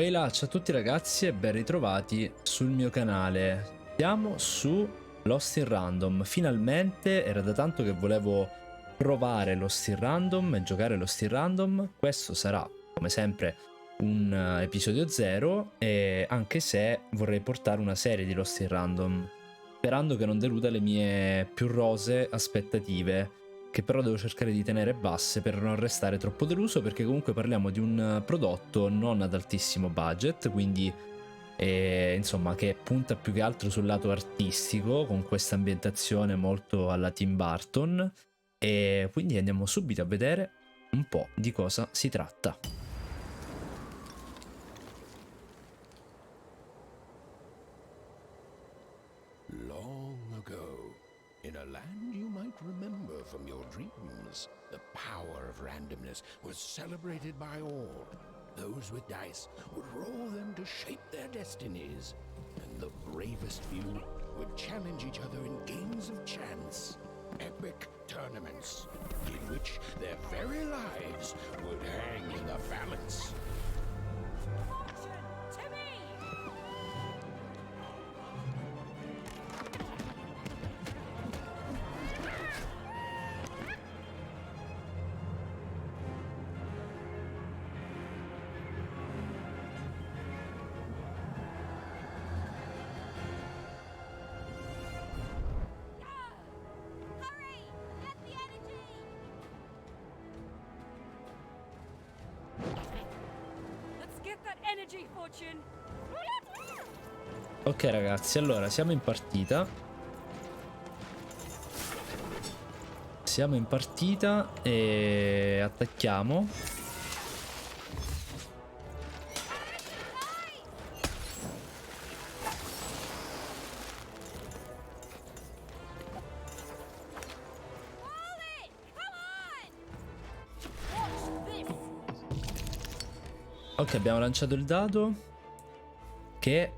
Ciao a tutti ragazzi e ben ritrovati sul mio canale. Siamo su Lost in Random. Finalmente era da tanto che volevo provare Lost in Random e giocare Lost in Random. Questo sarà come sempre un episodio 0, e anche se vorrei portare una serie di Lost in Random, sperando che non deluda le mie più rosee aspettative, che però devo cercare di tenere basse per non restare troppo deluso, perché comunque parliamo di un prodotto non ad altissimo budget, quindi insomma che punta più che altro sul lato artistico, con questa ambientazione molto alla Tim Burton, e quindi andiamo subito a vedere un po' di cosa si tratta. Long ago, in a land you might remember from your dreams, the power of randomness was celebrated by all. Those with dice would roll them to shape their destinies, and the bravest few would challenge each other in games of chance, epic tournaments, in which their very lives would hang in the balance. Ok ragazzi, allora siamo in partita. Siamo in partita e attacchiamo. Ok, abbiamo lanciato il dado. Che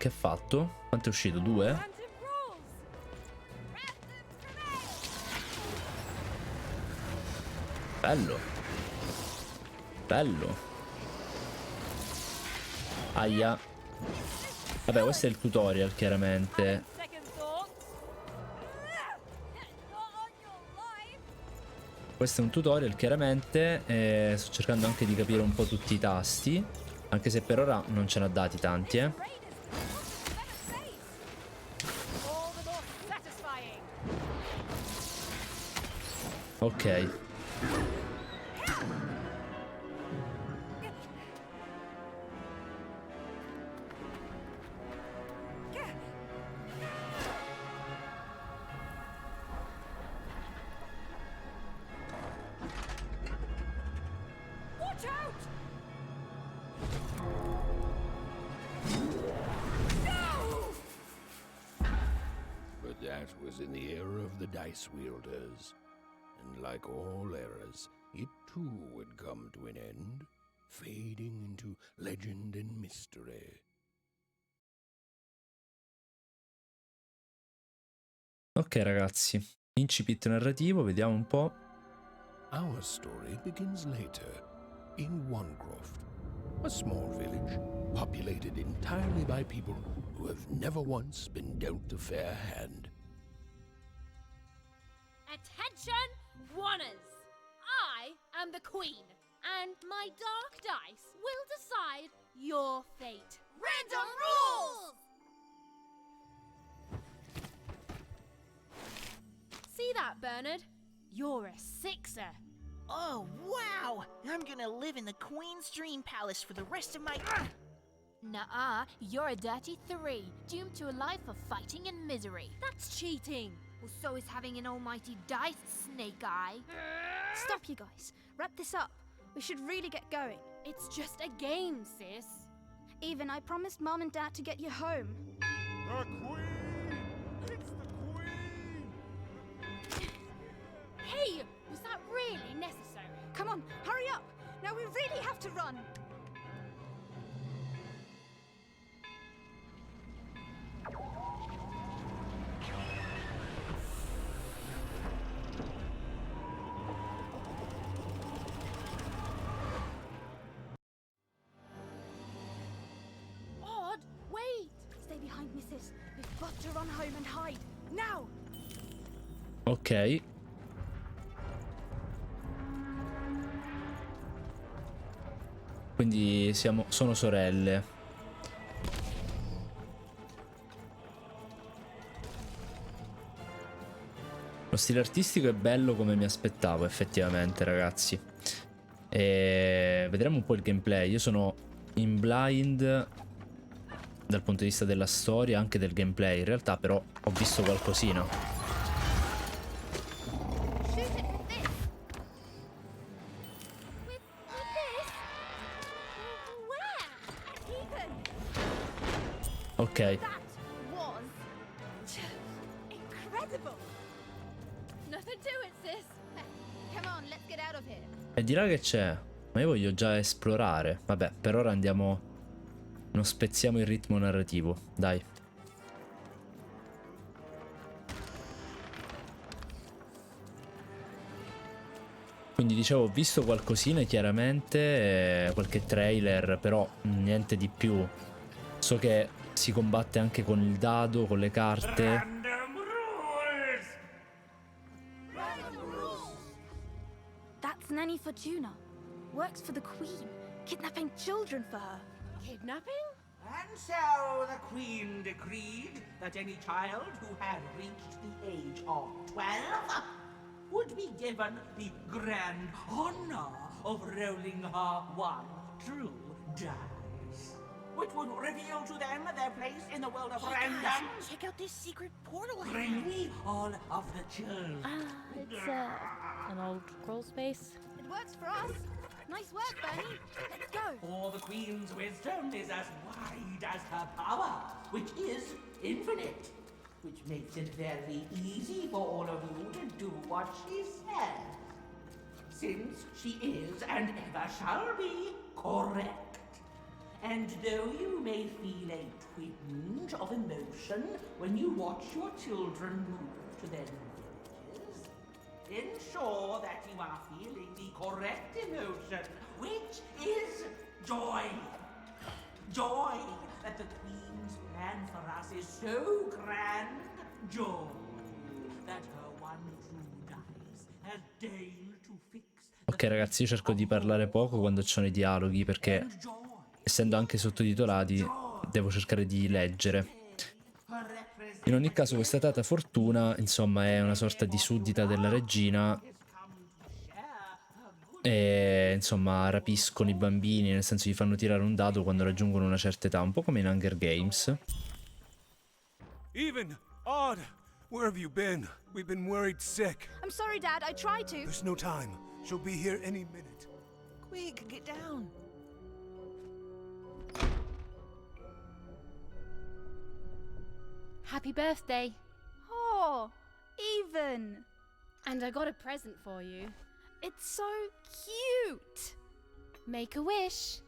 ha fatto? Quanto è uscito? 2? Bello. Bello. Aia. Vabbè, questo è il tutorial chiaramente. Questo è un tutorial chiaramente. Sto cercando anche di capire un po' tutti i tasti, anche se per ora non ce ne ha dati tanti, Ok. That was in the era of the dice wielders, and like all eras, it too would come to an end, fading into legend and mystery. Ok ragazzi, incipit narrativo, vediamo un po'. Our story begins later, in Onecroft, a small village populated entirely by people who have never once been dealt a fair hand. Attention, Wanners! I am the Queen, and my dark dice will decide your fate. Random rules! See that, Bernard? You're a 6er. Oh, wow! I'm gonna live in the Queen's Dream Palace for the rest of my... Nuh-uh, you're a dirty 3, doomed to a life of fighting and misery. That's cheating. Well, so is having an almighty dice, Snake Eye. Stop, you guys. Wrap this up. We should really get going. It's just a game, sis. Even I promised Mom and Dad to get you home. The Queen! It's the Queen! Hey, was that really necessary? Come on, hurry up. Now we really have to run. got to run home and hide. Now! Ok. Quindi sono sorelle. Lo stile artistico è bello come mi aspettavo, effettivamente, ragazzi. E vedremo un po' il gameplay. Io sono in blind dal punto di vista della storia, anche del gameplay. In realtà, però, ho visto qualcosina. Shoot it with this. With this? Where? Ethan! Ok. That was incredible. Nothing to it, sis. Come on, let's get out of here. E di là che c'è? Ma io voglio già esplorare. Vabbè, per ora andiamo... Non spezziamo il ritmo narrativo. Dai. Quindi dicevo, ho visto qualcosina chiaramente, qualche trailer, però niente di più. So che si combatte anche con il dado, con le carte. That's Nanny Fortuna. Works for the Queen, kidnapping children for her. Kidnapping? And so the Queen decreed that any child who had reached the age of 12 would be given the grand honor of rolling her one true dice, which would reveal to them their place in the world of random. Check out this secret portal. Bring me all of the children. It's an old crawl space. It works for us. Nice work, Bernie. Let's go. For the Queen's wisdom is as wide as her power, which is infinite, which makes it very easy for all of you to do what she says, since she is and ever shall be correct. And though you may feel a twinge of emotion when you watch your children move to their new villages, ensure that you are feeling the correct emotion, which is joy. Joy that the Queen's plan for us is so grand. Joy that her one true dice has deigned to fix. Ok ragazzi, io cerco di parlare poco quando ci sono i dialoghi, perché essendo anche sottotitolati devo cercare di leggere. In ogni caso questa Tata Fortuna, insomma, è una sorta di suddita della regina e, insomma, rapiscono i bambini, nel senso gli fanno tirare un dado quando raggiungono una certa età, un po' come in Hunger Games. Even, Odd, where have you been? We've been worried sick. I'm sorry, Dad. I tried to. There's no time. She'll be here any minute. Quick, get down. Happy birthday. Oh, Even. And I got a present for you. It's so cute. Make a wish.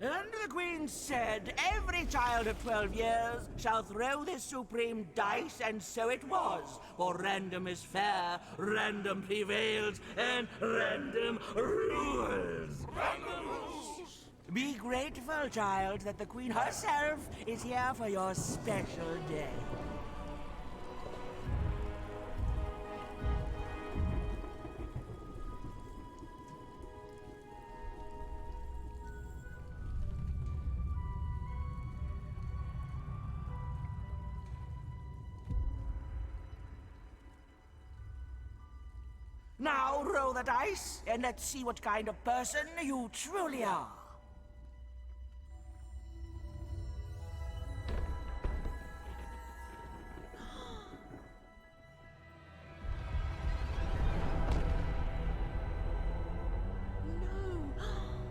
And the Queen said, every child of 12 years shall throw this supreme dice, and so it was. For random is fair, random prevails, and random rules. Random rules! Be grateful, child, that the Queen herself is here for your special day. Now roll the dice, and let's see what kind of person you truly are.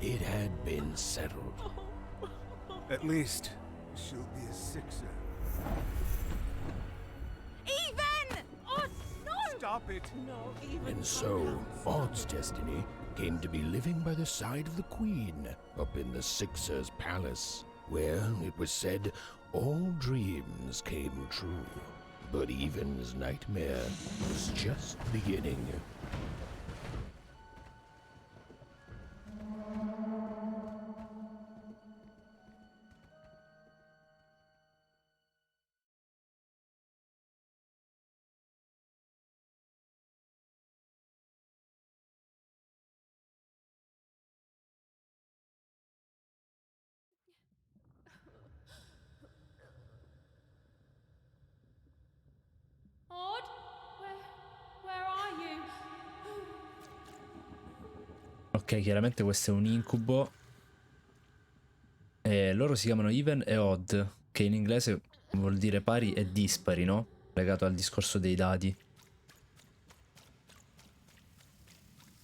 It had been settled. At least, she'll be a sixer. Even! Oh, no! Stop it! No, even. And so, Odd's destiny came to be living by the side of the Queen up in the Sixer's palace, where, it was said, all dreams came true. But Even's nightmare was just beginning. Odd? Where are you? Ok, chiaramente questo è un incubo. E loro si chiamano even e odd, che in inglese vuol dire pari e dispari, no? Legato al discorso dei dadi.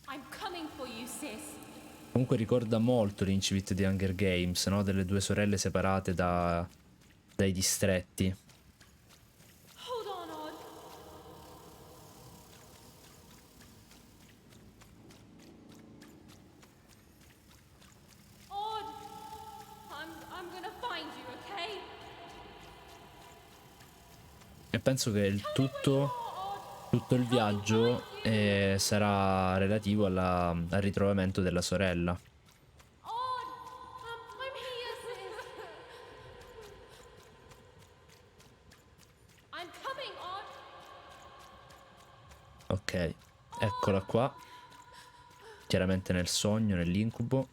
I'm coming for you, sis. Comunque ricorda molto l'incipit di Hunger Games, no? Delle due sorelle separate dai distretti. Hold on, Odd. Odd. I'm gonna find you, okay? E penso che il tutto il viaggio sarà relativo al ritrovamento della sorella. Odd. I'm here, sis. I'm coming, Odd. Ok, eccola qua. Chiaramente nel sogno, nell'incubo.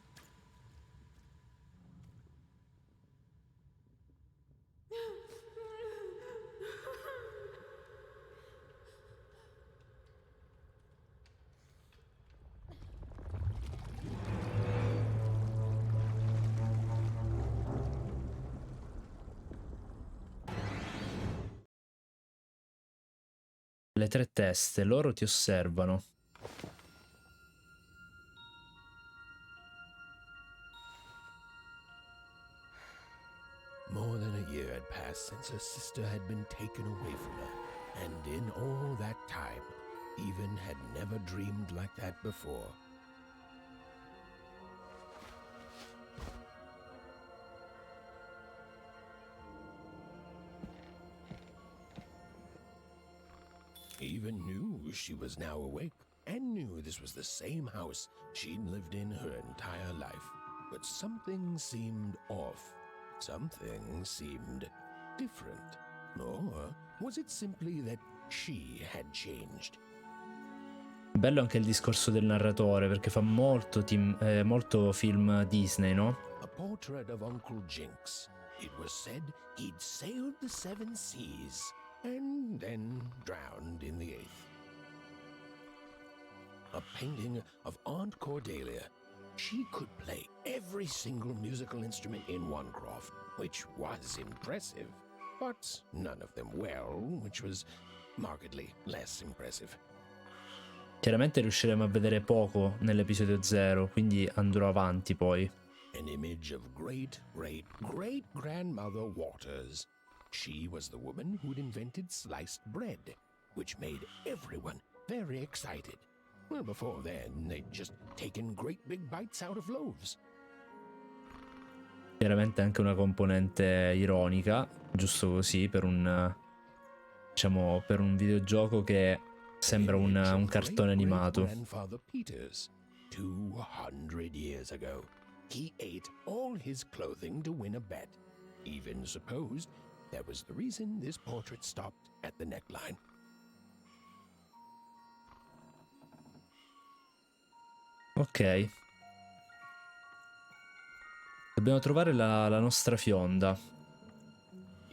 Le tre teste, loro ti osservano. More than a year had passed since her sister had been taken away from her, and in all that time, Even had never dreamed like that before. Even knew she was now awake, and knew this was the same house she'd lived in her entire life. But something seemed off. Something seemed different. Or was it simply that she had changed? Bello anche il discorso del narratore, perché fa molto film Disney, no? A portrait of Uncle Jinx. It was said he'd sailed the 7 seas and then drowned in the 8th. A painting of Aunt Cordelia. She could play every single musical instrument in one croft, which was impressive, but none of them well, which was markedly less impressive. Chiaramente riusciremo a vedere poco nell'episodio 0, quindi andrò avanti poi. An image of great-great-great-grandmother Waters. She was the woman who'd invented sliced bread, which made everyone very excited. Well, before then, they'd just taken great big bites out of loaves. Chiaramente anche una componente ironica, giusto così, per un videogioco che sembra un cartone animato. Grandfather Peters, 200 years ago, he ate all his clothing to win a bet. Even supposed that was the reason this portrait stopped at the neckline. Ok. Dobbiamo trovare la nostra fionda.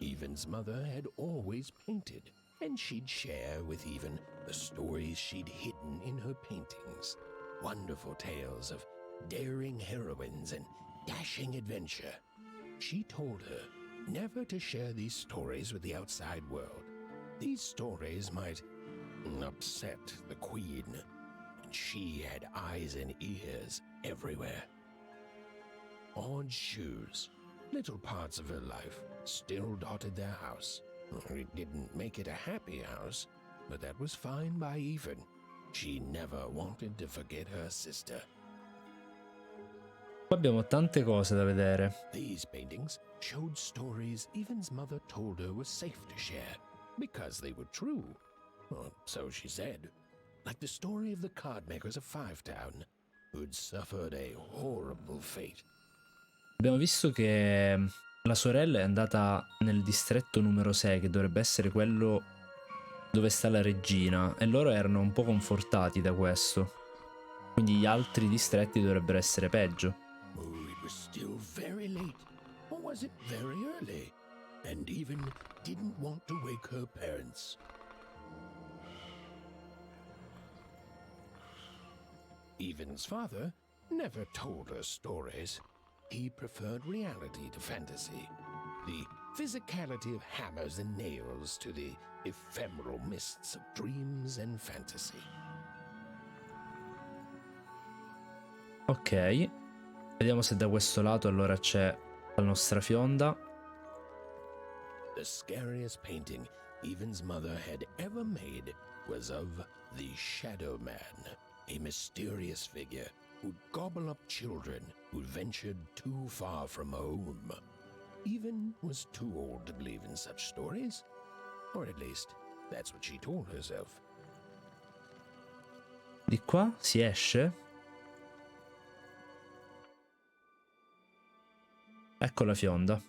Even's mother had always painted, and she'd share with Even the stories she'd hidden in her paintings. Wonderful tales of daring heroines and dashing adventure. She told her never to share these stories with the outside world. These stories might upset the Queen, and she had eyes and ears everywhere. Odd shoes, little parts of her life, still dotted their house. It didn't make it a happy house, but that was fine by Even. She never wanted to forget her sister. Qua abbiamo tante cose da vedere. These paintings showed stories Even's mother told her was safe to share. because they were true. Or so she said. Like the story of the card makers of Fivetown, who'd suffered a horrible fate. Abbiamo visto che la sorella è andata nel distretto numero 6, che dovrebbe essere quello dove sta la regina, e loro erano un po' confortati da questo. Quindi gli altri distretti dovrebbero essere peggio. Oh, it was still very late. Or was it very early? And even didn't want to wake her parents. Even's father never told her stories. He preferred reality to fantasy. The physicality of hammers and nails to the ephemeral mists of dreams and fantasy. Ok, vediamo se da questo lato allora c'è la nostra fionda. The scariest painting Even's mother had ever made was of the Shadow Man, a mysterious figure who'd gobble up children who'd ventured too far from home. Even was too old to believe in such stories, or at least that's what she told herself. Di qua si esce. Ecco la fionda.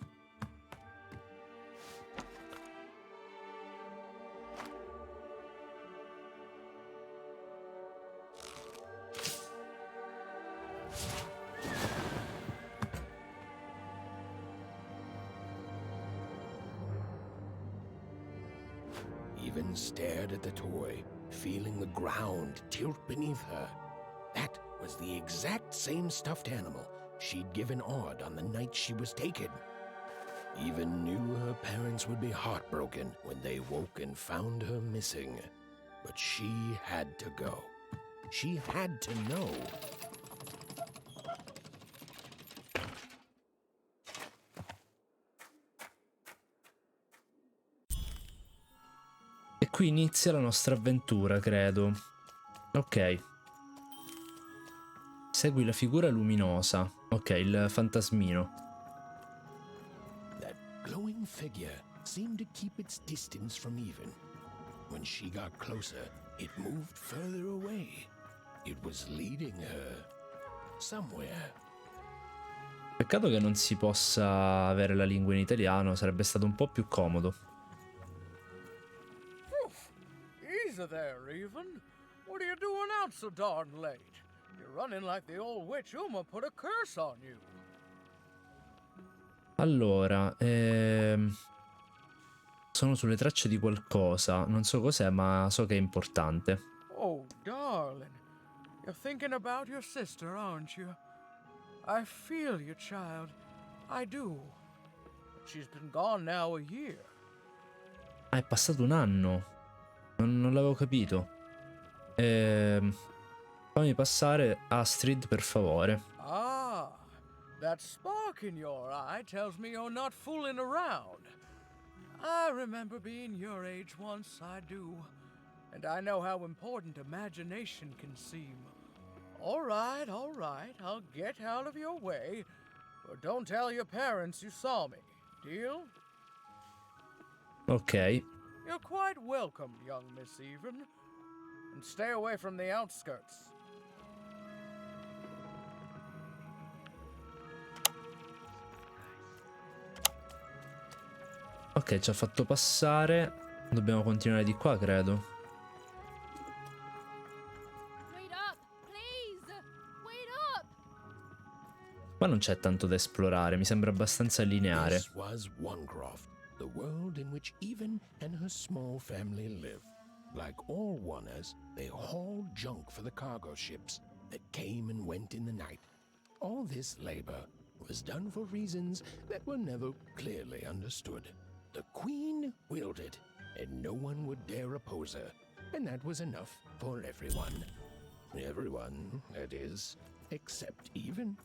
Even stared at the toy, feeling the ground tilt beneath her. That was the exact same stuffed animal she'd given Odd on the night she was taken. Even knew her parents would be heartbroken when they woke and found her missing. But she had to go. She had to know. E qui inizia la nostra avventura, credo. Ok. Segui la figura luminosa. Ok, il fantasmino. That glowing figure seemed to keep its distance from Even. When she got closer, it moved further away. It was leading her somewhere. Peccato che non si possa avere la lingua in italiano, sarebbe stato un po' più comodo. Easy there, Even. What are you doing out so darn late? You're running like the old witch Uma put a curse on you. Allora, sono sulle tracce di qualcosa. Non so cos'è, ma so che è importante. Oh, darling. You're thinking about your sister, aren't you? I feel you, child. I do. But she's been gone now a year. Ah, è passato un anno. Non l'avevo capito. Fammi passare Astrid, per favore. Ah, that spark in your eye tells me you're not fooling around. I remember being your age once, I do. And I know how important imagination can seem. All right, I'll get out of your way. But don't tell your parents you saw me, deal? Ok. You're quite welcome, young Miss Even. And stay away from the outskirts. Ok, ci ha fatto passare. Dobbiamo continuare di qua, credo. Wait up, please! Wait up! Qua non c'è tanto da esplorare, mi sembra abbastanza lineare. This was Onecroft, the world in which Even and her small family lived. Like all Oners, they hauled junk for the cargo ships that came and went in the night. All this labor was done for reasons that were never clearly understood. The Queen willed it, and no one would dare oppose her, and that was enough for everyone. Everyone, that is, except Even.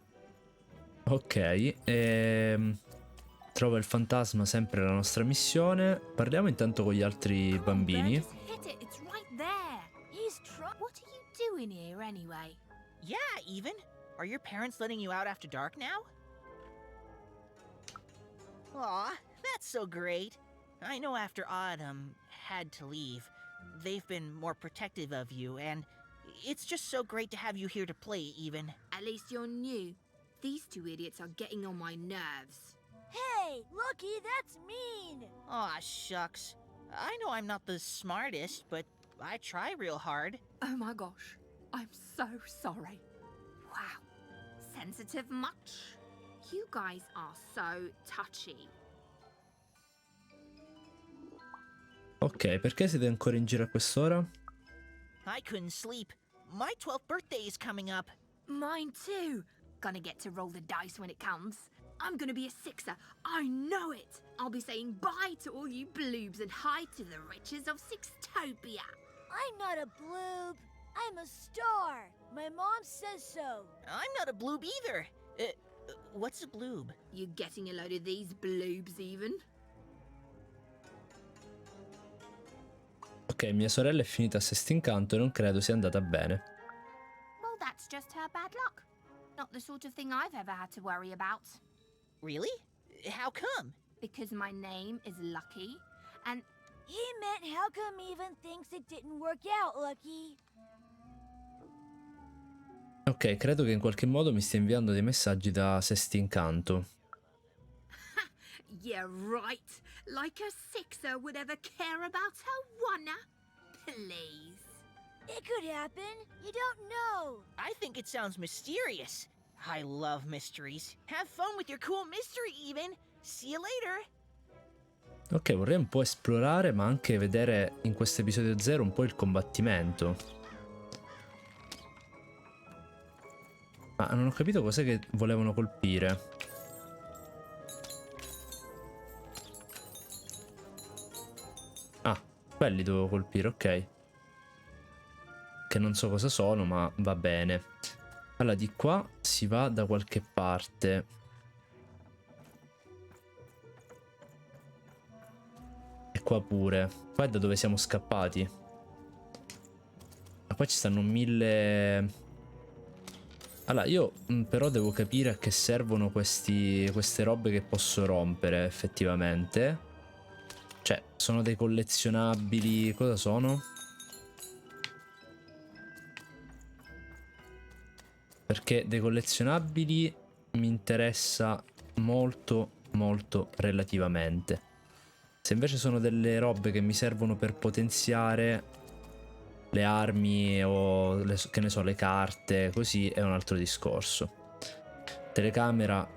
Ok, trova il fantasma, sempre la nostra missione. Parliamo intanto con gli altri bambini. Just hit it. It's right there. What are you doing here anyway? Yeah, Even. Are your parents letting you out after dark now? Aw, that's so great. I know after Odd, had to leave. They've been more protective of you, and it's just so great to have you here to play, even. At least you're new. These two idiots are getting on my nerves. Hey, Lucky, that's mean! Aw, shucks. I know I'm not the smartest, but I try real hard. Oh my gosh, I'm so sorry. Wow, sensitive much? You guys are so touchy. Ok, perché siete ancora in giro a quest'ora? I couldn't sleep. My 12th birthday is coming up. Mine too. Gonna get to roll the dice when it comes. I'm gonna be a sixer. I know it. I'll be saying bye to all you bloobs and hi to the riches of Sixtopia. I'm not a bloob. I'm a star. My mom says so. I'm not a bloob either. What's a bloob? You getting a load of these bloobs even? Ok, mia sorella è finita a Sest'Incanto e non credo sia andata bene. Well, that's just her bad luck. Not the sort of thing I've ever had to worry about. Really? How come? Because my name is Lucky, and He meant how come Even thinks it didn't work out, Lucky? Ok, credo che in qualche modo mi stia inviando dei messaggi da Sest'Incanto. Yeah, right. Like a sixer would ever care about her wanna? Please. It could happen. You don't know. I think it sounds mysterious. I love mysteries. Have fun with your cool mystery, Even. See you later. Ok, vorrei un po' esplorare, ma anche vedere in questo episodio 0 un po' il combattimento. Ma non ho capito cos'è che volevano colpire. Ah, quelli dovevo colpire, ok. Che non so cosa sono, ma va bene. Allora, di qua si va da qualche parte. E qua pure. Qua è da dove siamo scappati. Ma qua ci stanno 1000... Allora, io però devo capire a che servono queste robe che posso rompere, effettivamente. Cioè, sono dei collezionabili... Cosa sono? Perché dei collezionabili mi interessa molto, molto relativamente. Se invece sono delle robe che mi servono per potenziare le armi o che ne so, le carte, così è un altro discorso. Telecamera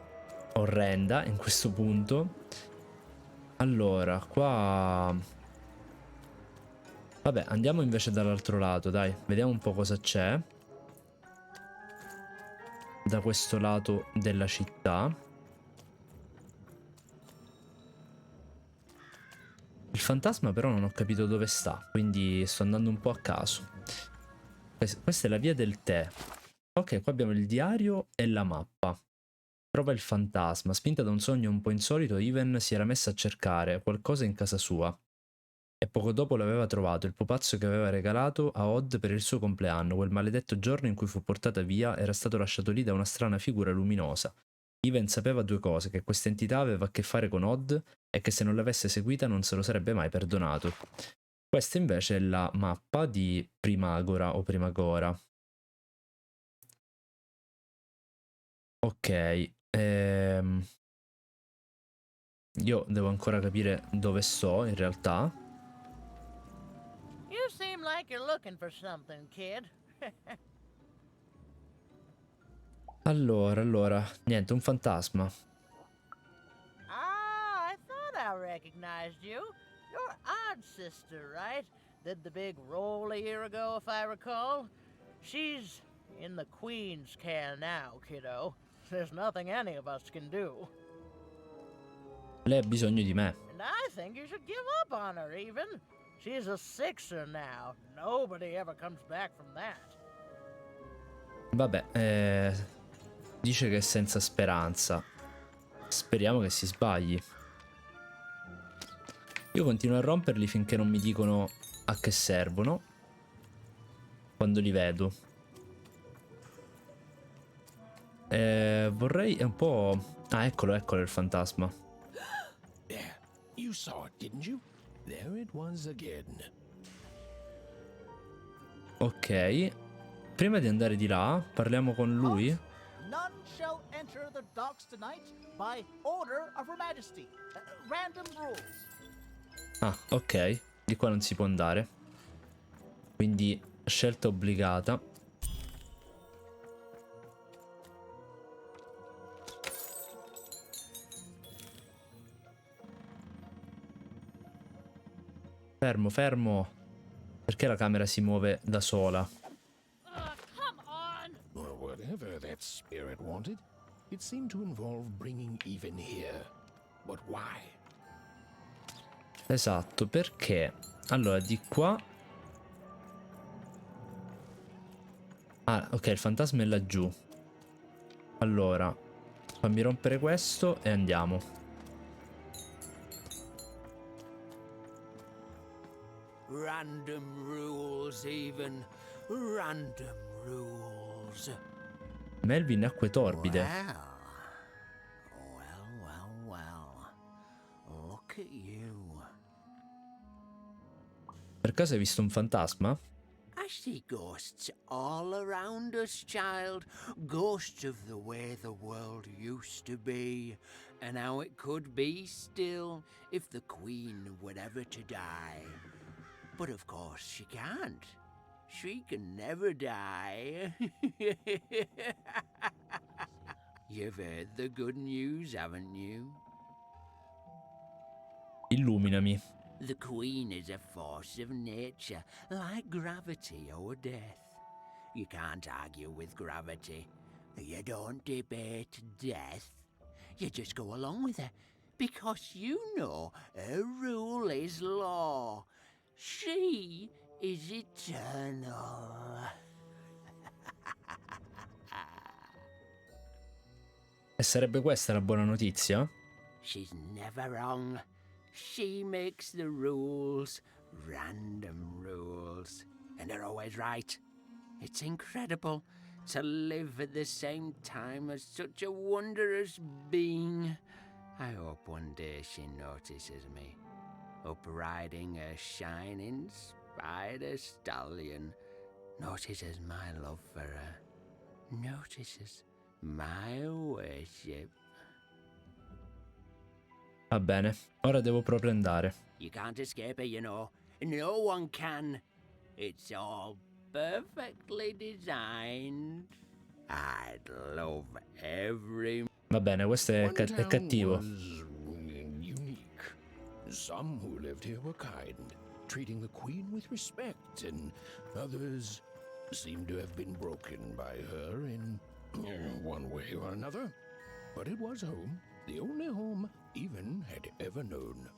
orrenda in questo punto. Allora, qua... Vabbè, andiamo invece dall'altro lato, dai. Vediamo un po' cosa c'è. Da questo lato della città. Il fantasma però non ho capito dove sta, quindi sto andando un po' a caso. Questa è la via del tè. Ok, qua abbiamo il diario e la mappa. Trova il fantasma. Spinta da un sogno un po' insolito, Even si era messa a cercare qualcosa in casa sua. E poco dopo l'aveva trovato, il pupazzo che aveva regalato a Odd per il suo compleanno. Quel maledetto giorno in cui fu portata via era stato lasciato lì da una strana figura luminosa. Even sapeva due cose, che questa entità aveva a che fare con Odd e che se non l'avesse seguita non se lo sarebbe mai perdonato. Questa invece è la mappa di Primagora o Primagora. Ok, io devo ancora capire dove sto in realtà. You seem like you're looking for something, kid. Allora, niente, un fantasma. Ah, I thought I recognized you. You're Odd's sister, right? Did the big roll a year ago, if I recall. She's in the Queen's care now, kiddo. There's nothing any of us can do. Lei ha bisogno di me. And I think you should give up on her, even. She's a sixer now. Nobody ever comes back from that. Vabbè, dice che è senza speranza. Speriamo che si sbagli. Io continuo a romperli finché non mi dicono a che servono. Quando li vedo. Vorrei un po'... Ah, eccolo il fantasma. There, you saw it, didn't you? There it was again. Ok. Prima di andare di là, parliamo con lui. None shall enter the docks tonight by order of Her Majesty. Random rules. Ah, ok. Di qua non si può andare. Quindi scelta obbligata. Fermo, fermo. Perché la camera si muove da sola? Or whatever that spirit wanted, it seemed to involve bringing even here. But why? Esatto, perché? Allora, di qua... Ah, ok, il fantasma è laggiù. Allora, fammi rompere questo e andiamo. Random rules, even. Random rules. Melvin acque torbide. Well. Look at you. Per caso hai visto un fantasma? I see ghosts all around us, child. Ghosts of the way the world used to be, and how it could be still if the Queen were ever to die. But of course she can't. She can never die. You've heard the good news, haven't you? Illuminami. The Queen is a force of nature, like gravity or death. You can't argue with gravity. You don't debate death. You just go along with her, because you know her rule is law. She is eternal. E sarebbe questa la buona notizia? She's never wrong. She makes the rules, random rules, and they're always right. It's incredible to live at the same time as such a wondrous being. I hope one day she notices me, up riding a shining spider stallion, notices my love for her, notices my worship. Va bene, ora devo proprio andare. You can't escape it, you know. No one can. It's all perfectly designed. I'd love every... Va bene, questo è, è cattivo. Unique. Some who lived here were kind, treating the Queen with respect, and others seem to have been broken by her in one way or another. But it was home, the only home even had ever known.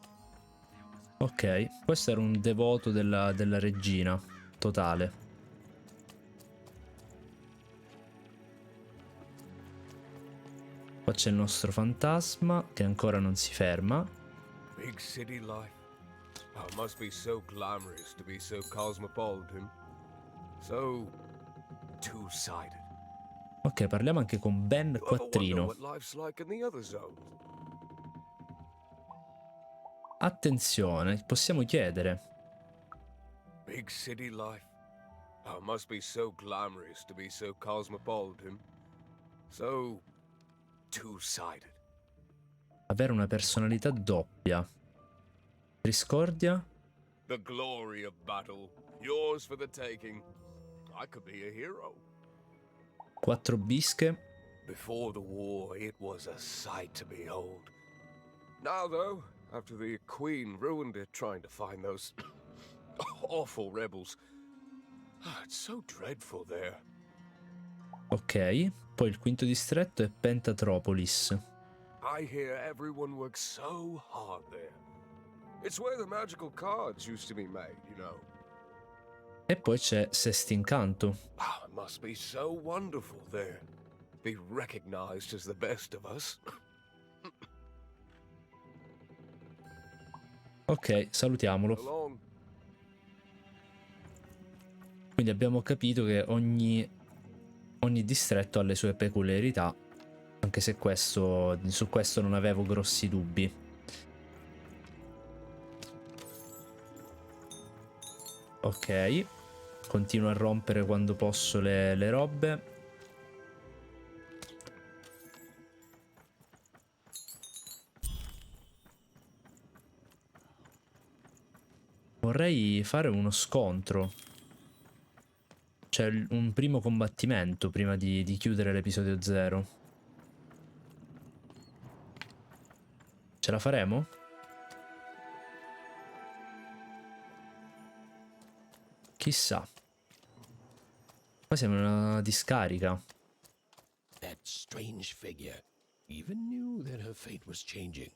Ok, questo era un devoto della regina, totale. Qua c'è il nostro fantasma che ancora non si ferma. Big city life. Oh, it must be so glamorous to be so cosmopolitan. So two-sided. Ok, parliamo anche con Ben Quattrino. What life's like in the other zones. Attenzione, possiamo chiedere. Big city life. Oh, it must be so glamorous to be so cosmopolitan. So two-sided. Avere una personalità doppia. Discordia? The glory of battle, yours for the taking. I could be a hero. 4 bische. Before the war, it was a sight to behold. Now, though, after the Queen ruined it trying to find those awful rebels, it's so dreadful there. Ok, poi il quinto distretto è Pentatropolis. I hear everyone works so hard there. It's where the magical cards used to be made, you know. E poi c'è Sestincanto. Oh, it must be so wonderful there. Be recognized as the best of us. Ok, salutiamolo. Quindi abbiamo capito che ogni distretto ha le sue peculiarità, anche se su questo non avevo grossi dubbi. Ok. Continuo a rompere quando posso le robe. Vorrei fare uno scontro. Cioè un primo combattimento prima di chiudere l'episodio 0. Ce la faremo? Chissà. Qua siamo in una discarica. That strange figure even knew that her fate was changing,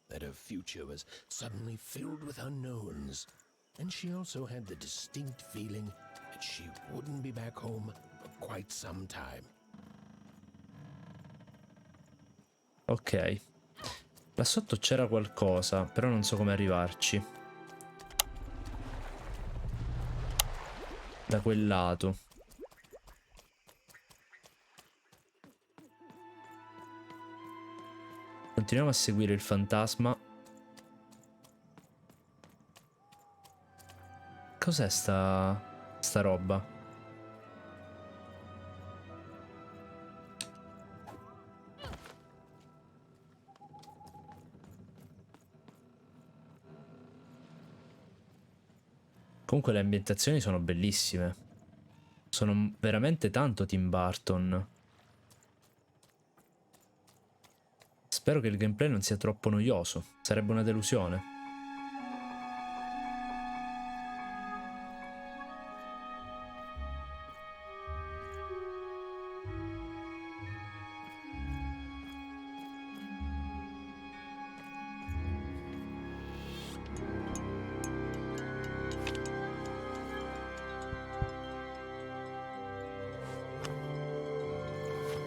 that her future was suddenly filled with unknowns, and she also had the distinct feeling that she wouldn't be back home for quite some time. Ok. Là sotto c'era qualcosa, però non so come arrivarci. Da quel lato. Continuiamo a seguire il fantasma. Cos'è sta roba? Comunque le ambientazioni sono bellissime. Sono veramente tanto Tim Burton. Spero che il gameplay non sia troppo noioso. Sarebbe una delusione.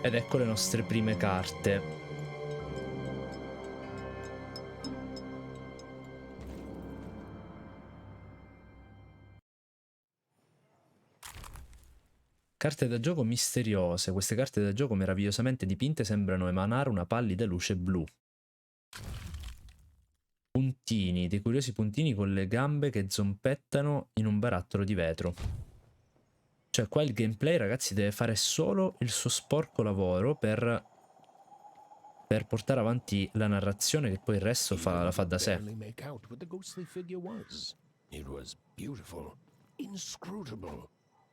Ed ecco le nostre prime carte. Carte da gioco misteriose. Queste carte da gioco meravigliosamente dipinte sembrano emanare una pallida luce blu. Puntini, dei curiosi puntini con le gambe che zompettano in un barattolo di vetro. Cioè qua il gameplay, ragazzi, deve fare solo il suo sporco lavoro per portare avanti la narrazione, che poi il resto la fa da sé.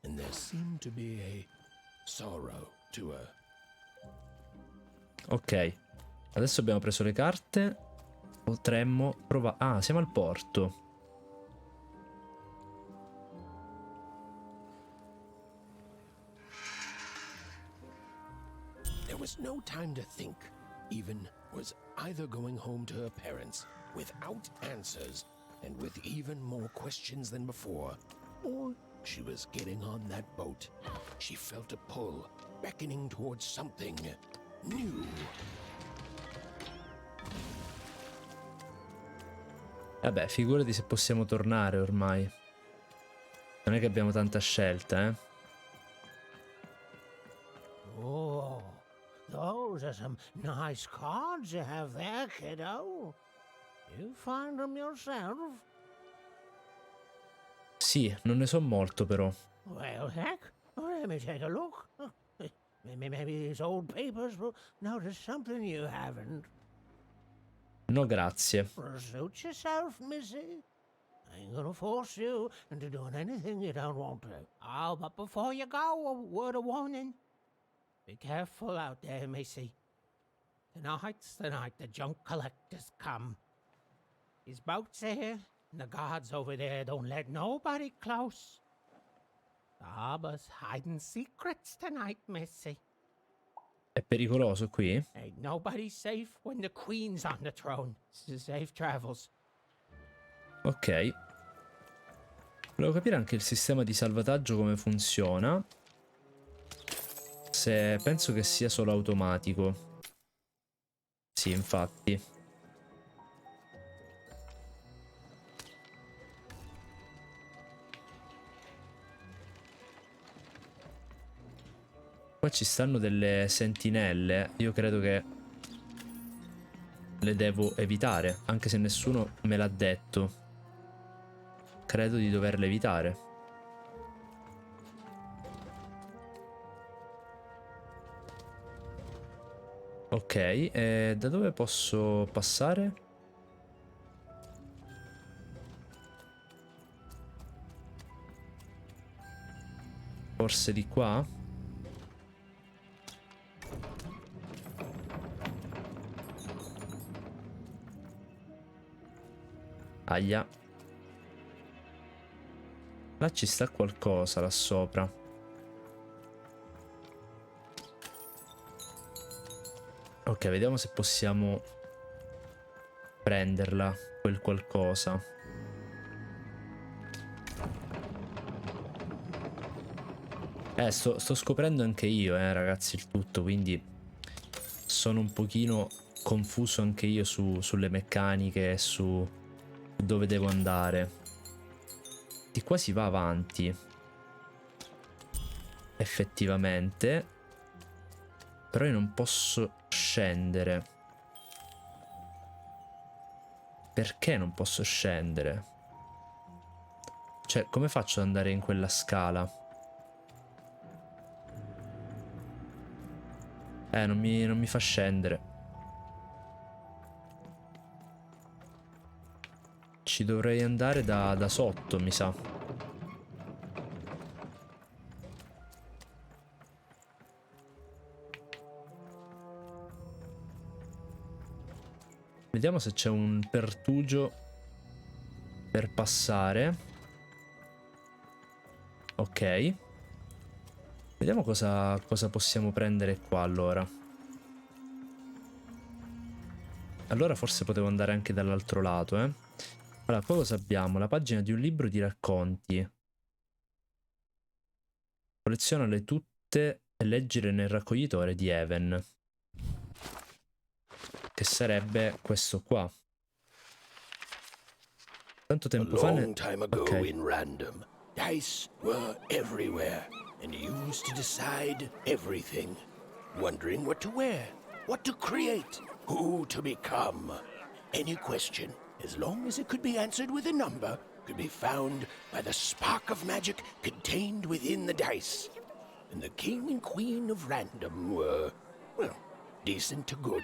And there seemed to be a sorrow to her. Ok, adesso abbiamo preso le carte. Potremmo provare. Ah, siamo al porto. There was no time to think. Even was either going home to her parents without answers and with even more questions than before, or she was getting on that boat. She felt a pull, beckoning towards something new. Vabbè, figurati se possiamo tornare ormai. Non è che abbiamo tanta scelta, eh. Oh, those are some nice cards you have there, kiddo. You find them yourself? Sì, non ne so molto però. Well, heck, let me take a look. Maybe these old papers will notice something you haven't. No, grazie. Suit yourself, missy. I ain't gonna force you into doing anything you don't want to. Oh, but before you go, a word of warning. Be careful out there, missy. Tonight's the night the junk collectors come. His boat's here, and the guards over there don't let nobody close. The harbor's hiding secrets tonight, missy. È pericoloso qui? Ain't nobody safe when the queen's on the throne. Safe travels. Ok. Volevo capire anche il sistema di salvataggio come funziona. Se penso che sia solo automatico. Sì, infatti. Qua ci stanno delle sentinelle. Io credo che le devo evitare, anche se nessuno me l'ha detto. Credo di doverle evitare. Ok, e da dove posso passare? Forse di qua? Aia. Là ci sta qualcosa là sopra. Ok, vediamo se possiamo prenderla, quel qualcosa. Sto scoprendo anche io, ragazzi, il tutto, quindi sono un pochino confuso anche io sulle meccaniche e su dove devo andare. Di qua si va avanti. Effettivamente. Però io non posso scendere. Perché non posso scendere? Cioè, come faccio ad andare in quella scala? Non mi fa scendere. Ci dovrei andare da sotto, mi sa. Vediamo se c'è un pertugio per passare. Ok. Vediamo cosa possiamo prendere qua allora. Allora forse potevo andare anche dall'altro lato, eh. Allora, qua cosa abbiamo? La pagina di un libro di racconti. Collezionale tutte e leggere nel raccoglitore di Even. Che sarebbe questo qua. Tanto tempo fa long time ago ok. in random, dice were everywhere, and you used to decide everything. Wondering what to wear, what to create, who to become. Any question, as long as it could be answered with a number, could be found by the spark of magic contained within the dice. And the king and queen of random were, well, decent to good.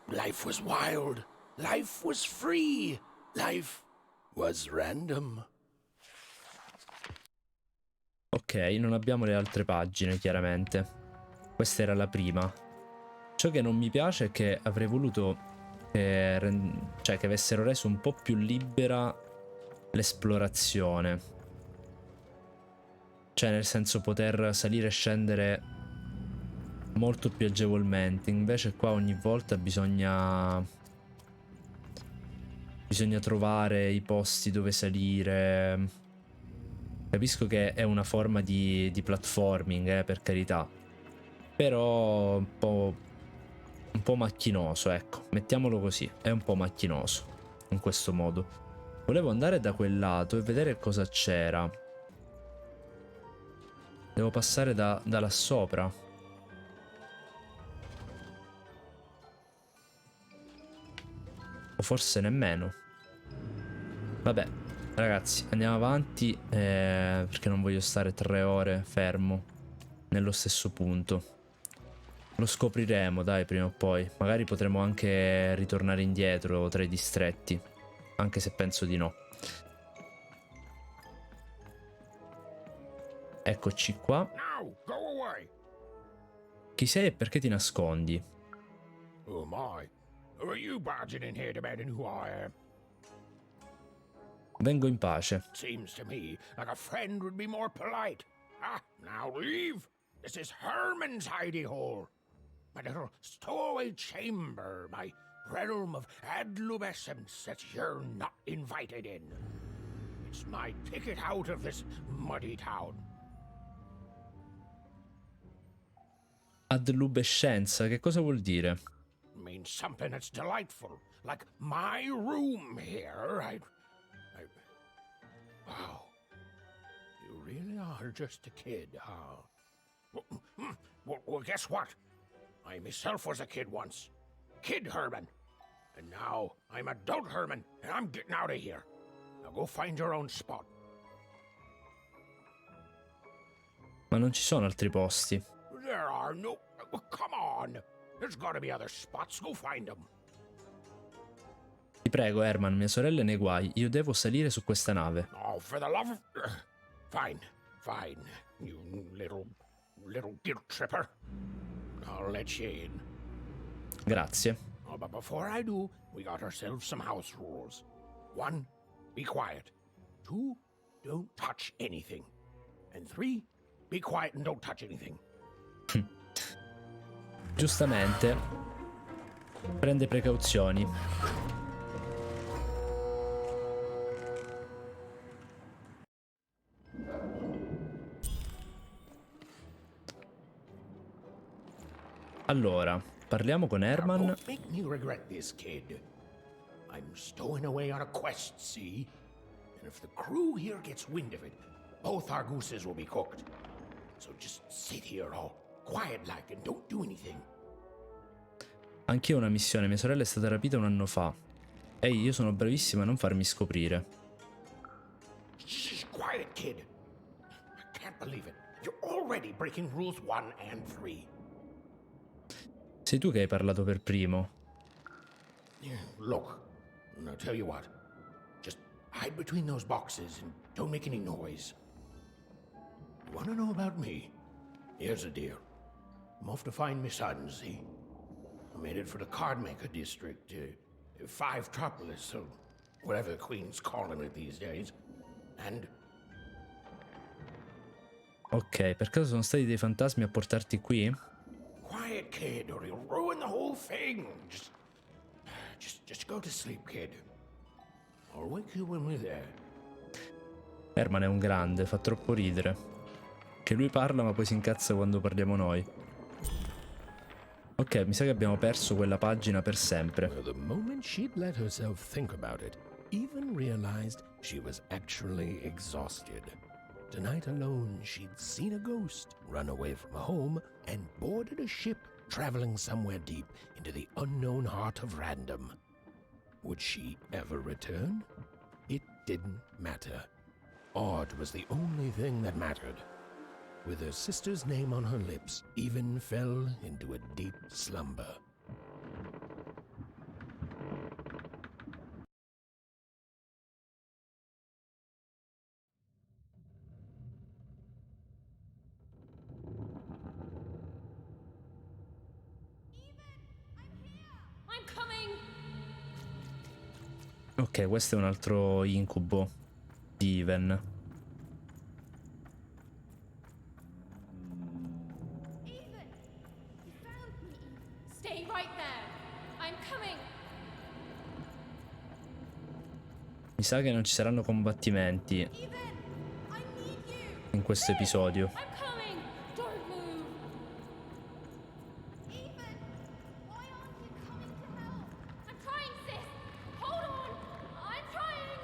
Life was wild. Life was free. Life was random. Ok, non abbiamo le altre pagine, chiaramente. Questa era la prima. Ciò che non mi piace è che avrei voluto che avessero reso un po' più libera l'esplorazione. Cioè, nel senso, poter salire e scendere molto più agevolmente. Invece qua ogni volta bisogna trovare i posti dove salire. Capisco che è una forma di platforming, per carità. Però un po' macchinoso, ecco. Mettiamolo così, è un po' macchinoso in questo modo. Volevo andare da quel lato e vedere cosa c'era. Devo passare da là sopra. O forse nemmeno. Vabbè, ragazzi, andiamo avanti perché non voglio stare 3 ore fermo nello stesso punto. Lo scopriremo, dai, prima o poi. Magari potremo anche ritornare indietro tra i distretti. Anche se penso di no. Eccoci qua. Now, go away. Chi sei e perché ti nascondi? Who am I? Who are you barging in here demanding who I am? Vengo in pace. Seems to me like a friend would be more polite. Ah, now leave. This is Herman's hidey hole. My little stowaway chamber, my realm of adlubescence that you're not invited in. It's my ticket out of this muddy town. Adlubescenza, che cosa vuol dire? Means something that's delightful, like my room here. Wow. You really are just a kid, huh? Well, guess what? I myself was a kid once. Kid Herman. And now I'm adult Herman, and I'm getting out of here. Now go find your own spot. Ma non ci sono altri posti. There are no... Come on. There's gotta be other spots. Go find them. Ti prego, Herman, mia sorella è nei guai. Io devo salire su questa nave. Oh, for the love of... Fine, fine, you little guilt tripper. I'll let you in. Grazie. Oh, but before I do, we got ourselves some house rules. 1, be quiet. 2, don't touch anything. And 3, be quiet and don't touch anything. Giustamente. Prende precauzioni. Allora, parliamo con Herman. Don't make me regret this, kid. I'm stowing away on a quest, see? And if the crew here gets wind of it, both our gooses will be cooked. So just sit here all quiet-like and don't do anything. Anch'io ho una missione, mia sorella è stata rapita 1 anno fa. Ehi, io sono bravissima a non farmi scoprire. Shh, quiet, kid. I can't believe it. You're already breaking rules 1 and 3. Sei tu che hai parlato per primo. Look, I'll tell you what. Just hide between those boxes and don't make any noise. You want to know about me? Here's the deal. I'm off to find my son, see? I'm headed for the Cardmaker district, 5tropolis, or whatever the Queen's calling it these days. And... Ok, per caso sono stati dei fantasmi a portarti qui? Quiet, kid, or you'll ruin the whole thing. Just go to sleep, kid. I'll wake you when we're there. Herman è un grande, fa troppo ridere. Che lui parla ma poi si incazza quando parliamo noi. Ok, mi sa che abbiamo perso quella pagina per sempre. The moment she'd let herself think about it, even realized she was actually exhausted. Tonight alone, she'd seen a ghost, run away from home, and boarded a ship traveling somewhere deep into the unknown heart of random. Would she ever return? It didn't matter. Odd was the only thing that mattered. With her sister's name on her lips, Even fell into a deep slumber. I'm coming! Ok, questo è un altro incubo di Even. Stay right there. I'm coming. Mi sa che non ci saranno combattimenti in questo episodio. I'm coming. Don't move. Even, why aren't you coming to help? I'm trying, sis. Hold on. I'm trying.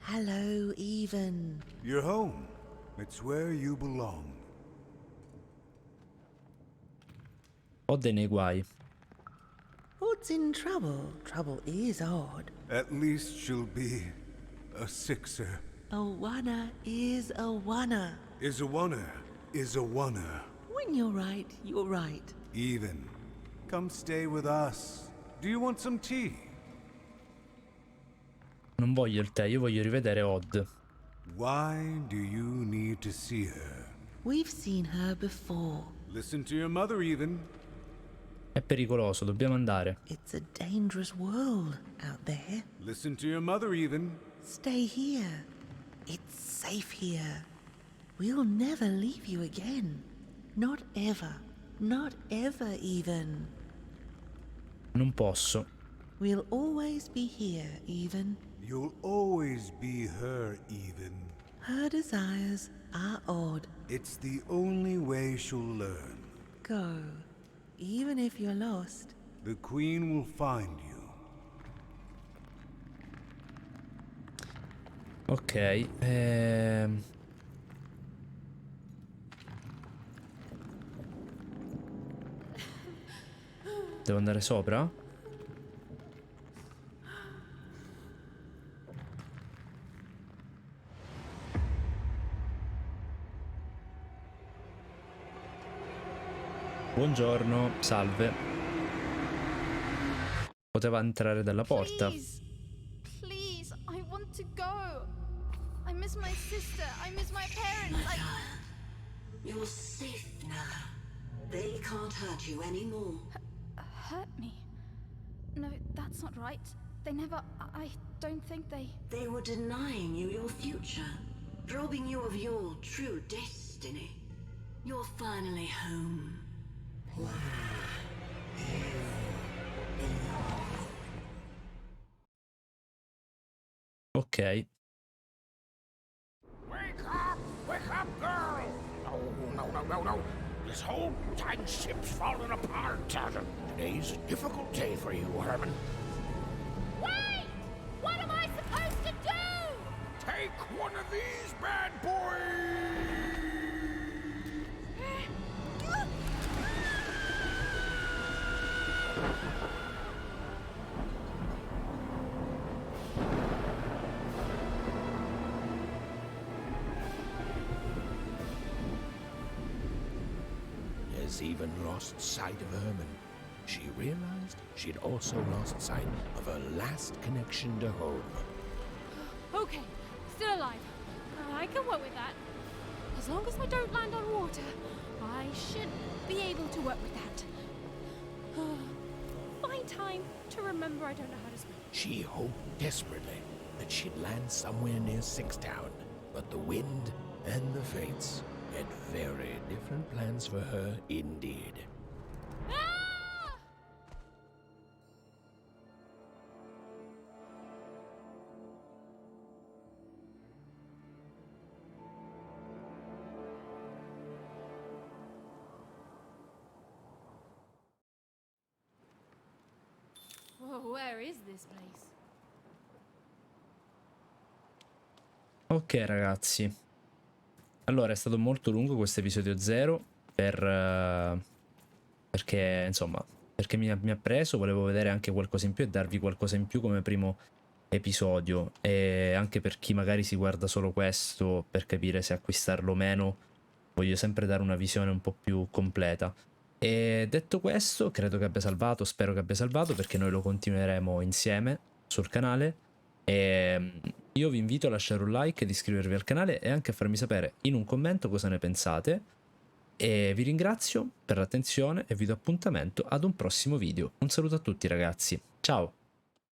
Hello, Even. You're home. It's where you belong. Odd è nei guai. Odd's in trouble. Trouble is odd. At least she'll be a sixer. A oner is a oner. Is a oner. Is a oner. When you're right, you're right. Even. Come stay with us. Do you want some tea? Non voglio il tè, io voglio rivedere Odd. Why do you need to see her? We've seen her before. Listen to your mother, Even. È pericoloso, dobbiamo andare. It's a dangerous world out there. Listen to your mother, Even. Stay here. It's safe here. We'll never leave you again. Not ever. Not ever, Even. Non posso. We'll always be here, Even. You'll always be her, Even. Her desires are odd. It's the only way she'll learn. Go. Even if you're lost. The Queen will find you. Ok, devo andare sopra? Buongiorno, salve. Poteva entrare dalla porta. Please, I want to go. I miss my sister. I miss my parents. You're safe now. They can't hurt you anymore. Hurt me? No, that's not right. They never... I don't think they... They were denying you your future, robbing you of your true destiny. You're finally home. Ok. Wake up, girl! No. This whole time ship's falling apart. Today's a difficult day for you, Herman. Wait! What am I supposed to do? Take one of these bad boys! Has even lost sight of Herman. She realized she'd also lost sight of her last connection to home. Okay, still alive. I can work with that. As long as I don't land on water, I should be able to work with that. Find time to remember I don't know how to swim. She hoped desperately that she'd land somewhere near Sixtown, but the wind and the fates had very different plans for her indeed. Whoa, where is this place? Ok ragazzi, allora è stato molto lungo questo episodio 0 perché insomma, perché mi ha preso, volevo vedere anche qualcosa in più e darvi qualcosa in più come primo episodio, e anche per chi magari si guarda solo questo per capire se acquistarlo o meno, voglio sempre dare una visione un po' più completa. E detto questo, credo che abbia salvato, spero che abbia salvato, perché noi lo continueremo insieme sul canale. E io vi invito a lasciare un like, ad iscrivervi al canale e anche a farmi sapere in un commento cosa ne pensate. E vi ringrazio per l'attenzione e vi do appuntamento ad un prossimo video. Un saluto a tutti ragazzi, ciao!